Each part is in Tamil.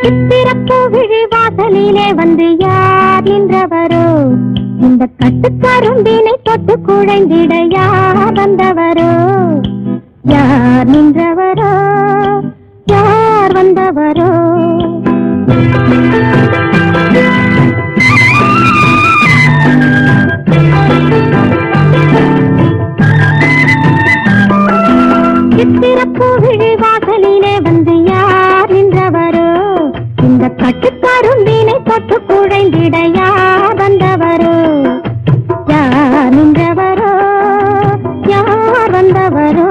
சித்திரப்பூ விழிவாசலிலே வந்து யார் நின்றவரோ, இந்த கட்டுக்கரும்பினை தொட்டு குழைந்திட யார் வந்தவரோ, யார் நின்றவரோ, யார் வந்தவரோ. சித்திரப்பூ விழிவாசலிலே வந்து யார் நின்றவரோ, இந்த கட்டுக்கரும்பினை தொட்டு குழைந்திட யார் வந்தவரோ, யார் நின்றவரோ, யார் வந்தவரோ.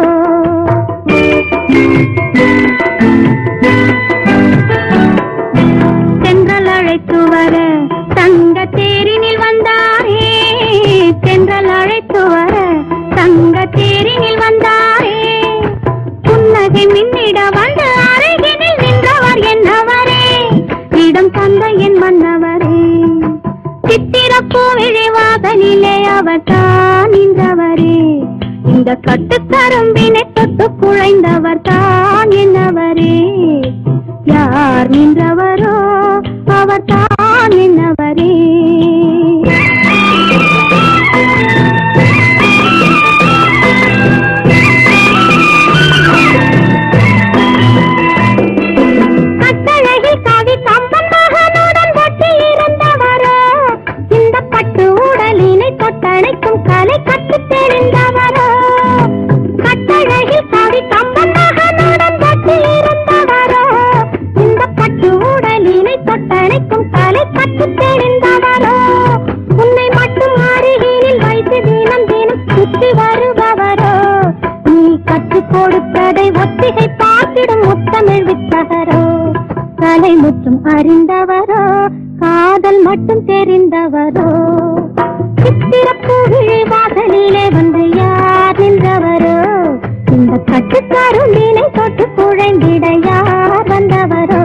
தென்றல் அழைத்து வர தங்க தேரினில் வந்தாரே, தென்றல் அழைத்து வர தங்க தேரினில் வந்தாரே, புன்னகை மின்னிட வந்து அருகினில் நின்றவர் என்னவரே, இடம் தந்த என் மன்னவரே. சித்திரப்பூ விழிவாசலிலே அவர் தான் நின்றவரே, இந்த கட்டுக்கரும்பினை தொட்டு குழைந்தவர் தான் என்னவரே, யார் நின்றவரோ அவர் தான் என்னவரே. கட்டழகில் காவி கம்பன் மகனுடன் ஒட்டி இருந்தவரோ, இந்த பட்டு உடலினை தொட்டணைக்கும் கலை கற்று தெரிந்தவரோ, கட்டழகில் காவி கம்பன் மகனுடன் ஒட்டி இருந்தவரோ, இந்த பட்டு உடலினை தொட்டணைக்கும் கலை கற்று தெரிந்தவரோ, உன்னை மட்டும் அருகினில் வைத்து தினம் தினம் சுற்றி வருபவரோ, நீ கற்றுக் கொடுப்பதை ஒத்திகை பார்த்திடும் முத்தமிழ் வித்தகரோ, கலை முற்றும் அறிந்தவரோ, காதல் மட்டும் தெரிந்தவரோ. சித்திரப்பூ விழிவாசலிலே வந்து யார் நின்றவரோ, இந்த கட்டுக்கரும்பினை தொட்டு குழைந்திட யார் வந்தவரோ.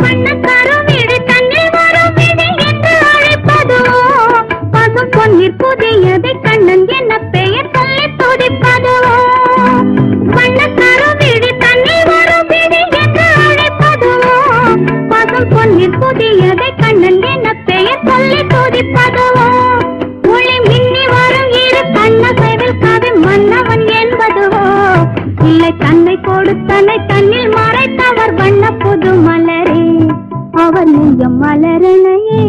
வண்ணக்கருவிடு தன்னில் வரும் விதி என்று அழைப்பதுவோ, பசும் பொன்னிற் புதியதை கண்ணன் என்ன பெயர் சொல்லி துடிப்பதுவோ, வண்ணக்கருவிடு தன்னில் வரும் விதி என்று அழைப்பதுவோ, பசும் பொன்னிற் புதியதை கண்ணன் என்ன பெயர் சொல்லி துடிப்பதுவோ, ஒளி மின்னி வரும் இரு கண்ணசைவில் கவி மன்னவன் என்பதுவோ, இல்லை தன்னை கொடுத்தனை தன்னில் மறைத்தவர் வண்ண புது மலரே, அவர் நெஞ்சம் மலரணையே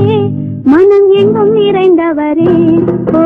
மனம் எங்கும் நிறைந்தவரே. ஓ